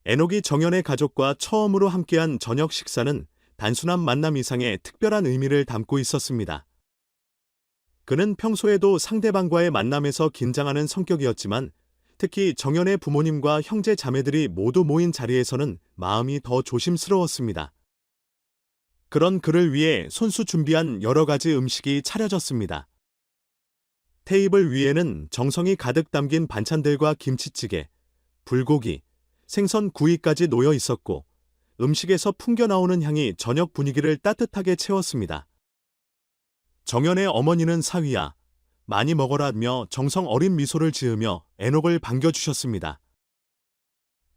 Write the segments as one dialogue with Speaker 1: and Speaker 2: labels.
Speaker 1: 에녹이 정연의 가족과 처음으로 함께한 저녁 식사는 단순한 만남 이상의 특별한 의미를 담고 있었습니다. 그는 평소에도 상대방과의 만남에서 긴장하는 성격이었지만 특히 정연의 부모님과 형제 자매들이 모두 모인 자리에서는 마음이 더 조심스러웠습니다. 그런 그를 위해 손수 준비한 여러 가지 음식이 차려졌습니다. 테이블 위에는 정성이 가득 담긴 반찬들과 김치찌개, 불고기, 생선 구이까지 놓여 있었고 음식에서 풍겨나오는 향이 저녁 분위기를 따뜻하게 채웠습니다. 정연의 어머니는 사위야, 많이 먹어라며 정성 어린 미소를 지으며 에녹을 반겨주셨습니다.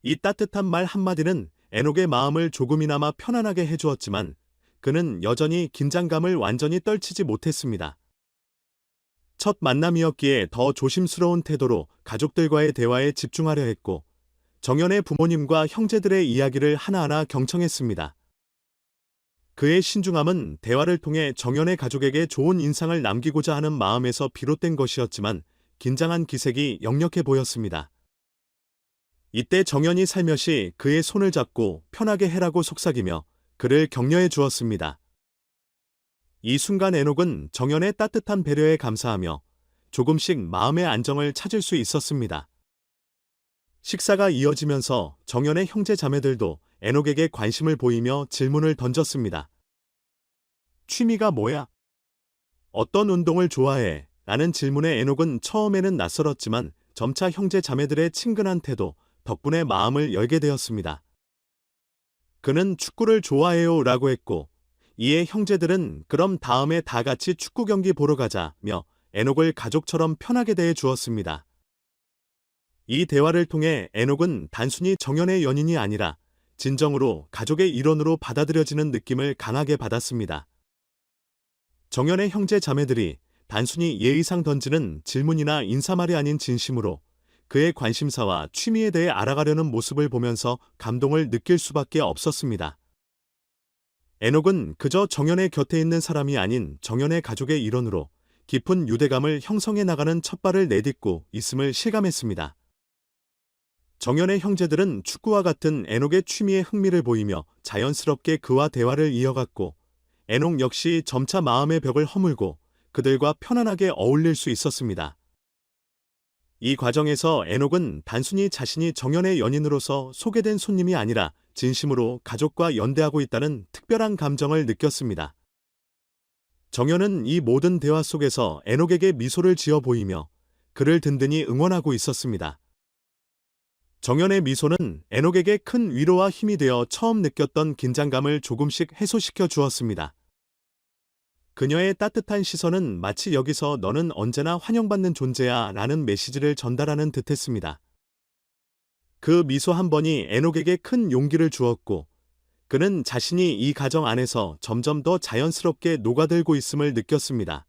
Speaker 1: 이 따뜻한 말 한마디는 에녹의 마음을 조금이나마 편안하게 해주었지만 그는 여전히 긴장감을 완전히 떨치지 못했습니다. 첫 만남이었기에 더 조심스러운 태도로 가족들과의 대화에 집중하려 했고 정연의 부모님과 형제들의 이야기를 하나하나 경청했습니다. 그의 신중함은 대화를 통해 정연의 가족에게 좋은 인상을 남기고자 하는 마음에서 비롯된 것이었지만 긴장한 기색이 역력해 보였습니다. 이때 정연이 살며시 그의 손을 잡고 편하게 해라고 속삭이며 그를 격려해 주었습니다. 이 순간 에녹은 정연의 따뜻한 배려에 감사하며 조금씩 마음의 안정을 찾을 수 있었습니다. 식사가 이어지면서 정연의 형제 자매들도 에녹에게 관심을 보이며 질문을 던졌습니다. 취미가 뭐야? 어떤 운동을 좋아해? 라는 질문에 에녹은 처음에는 낯설었지만 점차 형제 자매들의 친근한 태도 덕분에 마음을 열게 되었습니다. 그는 축구를 좋아해요 라고 했고 이에 형제들은 그럼 다음에 다 같이 축구 경기 보러 가자며 에녹을 가족처럼 편하게 대해 주었습니다. 이 대화를 통해 에녹은 단순히 정연의 연인이 아니라 진정으로 가족의 일원으로 받아들여지는 느낌을 강하게 받았습니다. 정연의 형제 자매들이 단순히 예의상 던지는 질문이나 인사말이 아닌 진심으로 그의 관심사와 취미에 대해 알아가려는 모습을 보면서 감동을 느낄 수밖에 없었습니다. 에녹은 그저 정연의 곁에 있는 사람이 아닌 정연의 가족의 일원으로 깊은 유대감을 형성해 나가는 첫발을 내딛고 있음을 실감했습니다. 정연의 형제들은 축구와 같은 에녹의 취미에 흥미를 보이며 자연스럽게 그와 대화를 이어갔고 에녹 역시 점차 마음의 벽을 허물고 그들과 편안하게 어울릴 수 있었습니다. 이 과정에서 에녹은 단순히 자신이 정연의 연인으로서 소개된 손님이 아니라 진심으로 가족과 연대하고 있다는 특별한 감정을 느꼈습니다. 정연은 이 모든 대화 속에서 에녹에게 미소를 지어 보이며 그를 든든히 응원하고 있었습니다. 정연의 미소는 에녹에게 큰 위로와 힘이 되어 처음 느꼈던 긴장감을 조금씩 해소시켜 주었습니다. 그녀의 따뜻한 시선은 마치 여기서 너는 언제나 환영받는 존재야 라는 메시지를 전달하는 듯했습니다. 그 미소 한 번이 에녹에게 큰 용기를 주었고 그는 자신이 이 가정 안에서 점점 더 자연스럽게 녹아들고 있음을 느꼈습니다.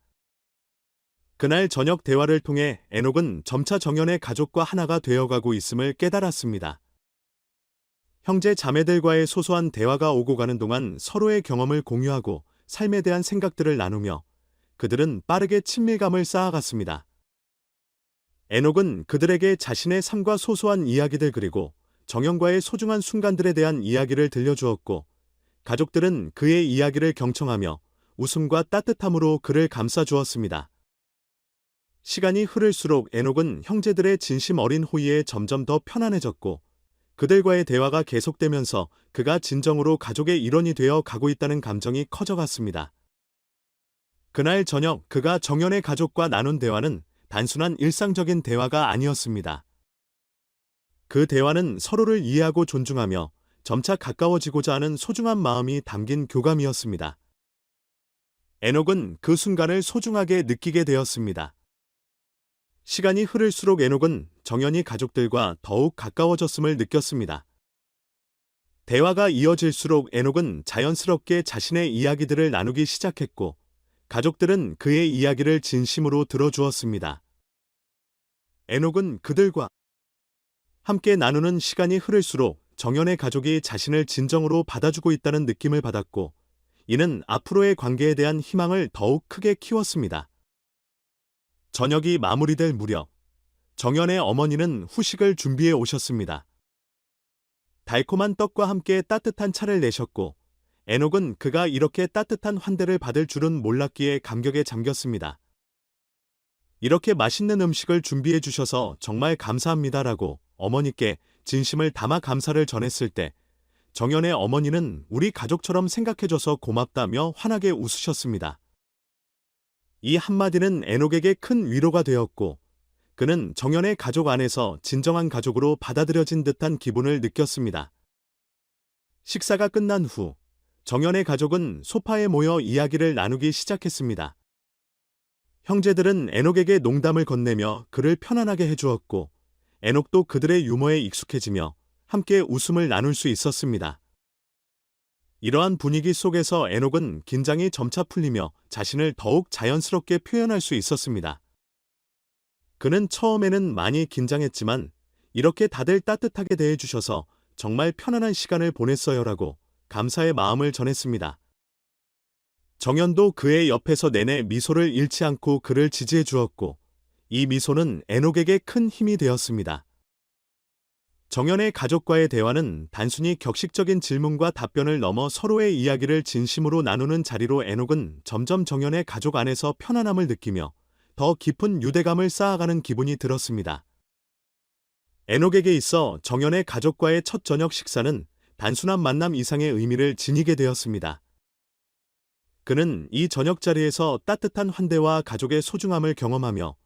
Speaker 1: 그날 저녁 대화를 통해 에녹은 점차 정연의 가족과 하나가 되어가고 있음을 깨달았습니다. 형제 자매들과의 소소한 대화가 오고 가는 동안 서로의 경험을 공유하고 삶에 대한 생각들을 나누며 그들은 빠르게 친밀감을 쌓아갔습니다. 에녹은 그들에게 자신의 삶과 소소한 이야기들 그리고 정연과의 소중한 순간들에 대한 이야기를 들려주었고 가족들은 그의 이야기를 경청하며 웃음과 따뜻함으로 그를 감싸주었습니다. 시간이 흐를수록 에녹은 형제들의 진심 어린 호의에 점점 더 편안해졌고 그들과의 대화가 계속되면서 그가 진정으로 가족의 일원이 되어 가고 있다는 감정이 커져갔습니다. 그날 저녁 그가 정연의 가족과 나눈 대화는 단순한 일상적인 대화가 아니었습니다. 그 대화는 서로를 이해하고 존중하며 점차 가까워지고자 하는 소중한 마음이 담긴 교감이었습니다. 에녹은 그 순간을 소중하게 느끼게 되었습니다. 시간이 흐를수록 에녹은 정연이 가족들과 더욱 가까워졌음을 느꼈습니다. 대화가 이어질수록 에녹은 자연스럽게 자신의 이야기들을 나누기 시작했고 가족들은 그의 이야기를 진심으로 들어주었습니다. 에녹은 그들과 함께 나누는 시간이 흐를수록 정연의 가족이 자신을 진정으로 받아주고 있다는 느낌을 받았고 이는 앞으로의 관계에 대한 희망을 더욱 크게 키웠습니다. 저녁이 마무리될 무렵 정연의 어머니는 후식을 준비해 오셨습니다. 달콤한 떡과 함께 따뜻한 차를 내셨고, 에녹은 그가 이렇게 따뜻한 환대를 받을 줄은 몰랐기에 감격에 잠겼습니다. 이렇게 맛있는 음식을 준비해 주셔서 정말 감사합니다라고 어머니께 진심을 담아 감사를 전했을 때 정연의 어머니는 우리 가족처럼 생각해줘서 고맙다며 환하게 웃으셨습니다. 이 한마디는 에녹에게 큰 위로가 되었고 그는 정연의 가족 안에서 진정한 가족으로 받아들여진 듯한 기분을 느꼈습니다. 식사가 끝난 후 정연의 가족은 소파에 모여 이야기를 나누기 시작했습니다. 형제들은 에녹에게 농담을 건네며 그를 편안하게 해주었고 에녹도 그들의 유머에 익숙해지며 함께 웃음을 나눌 수 있었습니다. 이러한 분위기 속에서 에녹은 긴장이 점차 풀리며 자신을 더욱 자연스럽게 표현할 수 있었습니다. 그는 처음에는 많이 긴장했지만 이렇게 다들 따뜻하게 대해주셔서 정말 편안한 시간을 보냈어요라고 감사의 마음을 전했습니다. 정연도 그의 옆에서 내내 미소를 잃지 않고 그를 지지해 주었고 이 미소는 에녹에게 큰 힘이 되었습니다. 정연의 가족과의 대화는 단순히 격식적인 질문과 답변을 넘어 서로의 이야기를 진심으로 나누는 자리로 에녹은 점점 정연의 가족 안에서 편안함을 느끼며 더 깊은 유대감을 쌓아가는 기분이 들었습니다. 에녹에게 있어 정연의 가족과의 첫 저녁 식사는 단순한 만남 이상의 의미를 지니게 되었습니다. 그는 이 저녁 자리에서 따뜻한 환대와 가족의 소중함을 경험하며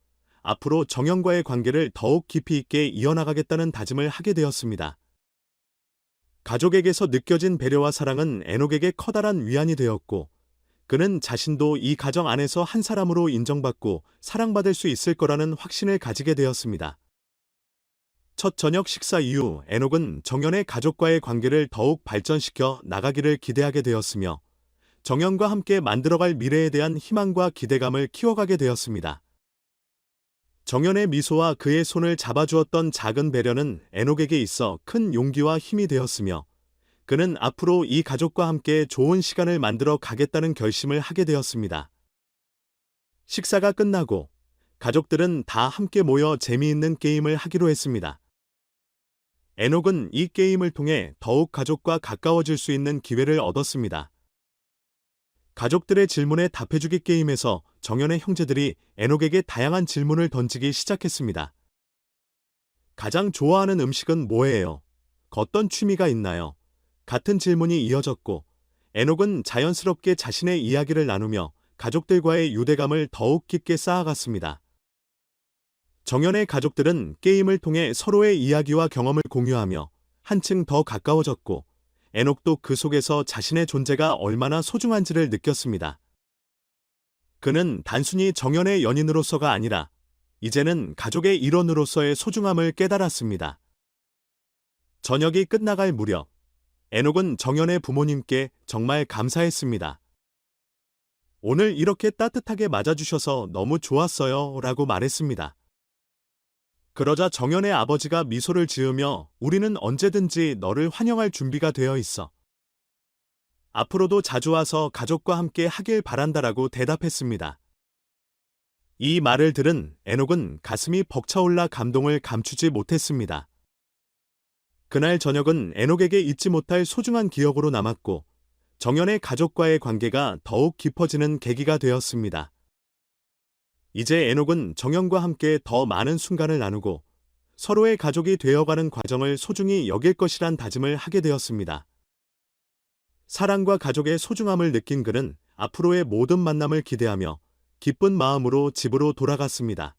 Speaker 1: 앞으로 정연과의 관계를 더욱 깊이 있게 이어나가겠다는 다짐을 하게 되었습니다. 가족에게서 느껴진 배려와 사랑은 에녹에게 커다란 위안이 되었고 그는 자신도 이 가정 안에서 한 사람으로 인정받고 사랑받을 수 있을 거라는 확신을 가지게 되었습니다. 첫 저녁 식사 이후 에녹은 정연의 가족과의 관계를 더욱 발전시켜 나가기를 기대하게 되었으며 정연과 함께 만들어갈 미래에 대한 희망과 기대감을 키워가게 되었습니다. 정연의 미소와 그의 손을 잡아주었던 작은 배려는 에녹에게 있어 큰 용기와 힘이 되었으며 그는 앞으로 이 가족과 함께 좋은 시간을 만들어 가겠다는 결심을 하게 되었습니다. 식사가 끝나고 가족들은 다 함께 모여 재미있는 게임을 하기로 했습니다. 에녹은 이 게임을 통해 더욱 가족과 가까워질 수 있는 기회를 얻었습니다. 가족들의 질문에 답해주기 게임에서 정연의 형제들이 에녹에게 다양한 질문을 던지기 시작했습니다. 가장 좋아하는 음식은 뭐예요? 어떤 취미가 있나요? 같은 질문이 이어졌고 에녹은 자연스럽게 자신의 이야기를 나누며 가족들과의 유대감을 더욱 깊게 쌓아갔습니다. 정연의 가족들은 게임을 통해 서로의 이야기와 경험을 공유하며 한층 더 가까워졌고 에녹도 그 속에서 자신의 존재가 얼마나 소중한지를 느꼈습니다. 그는 단순히 정연의 연인으로서가 아니라 이제는 가족의 일원으로서의 소중함을 깨달았습니다. 저녁이 끝나갈 무렵 에녹은 정연의 부모님께 정말 감사했습니다. 오늘 이렇게 따뜻하게 맞아주셔서 너무 좋았어요 라고 말했습니다. 그러자 정연의 아버지가 미소를 지으며 우리는 언제든지 너를 환영할 준비가 되어 있어. 앞으로도 자주 와서 가족과 함께 하길 바란다라고 대답했습니다. 이 말을 들은 에녹은 가슴이 벅차올라 감동을 감추지 못했습니다. 그날 저녁은 에녹에게 잊지 못할 소중한 기억으로 남았고 정연의 가족과의 관계가 더욱 깊어지는 계기가 되었습니다. 이제 에녹은 정연과 함께 더 많은 순간을 나누고 서로의 가족이 되어가는 과정을 소중히 여길 것이란 다짐을 하게 되었습니다. 사랑과 가족의 소중함을 느낀 그는 앞으로의 모든 만남을 기대하며 기쁜 마음으로 집으로 돌아갔습니다.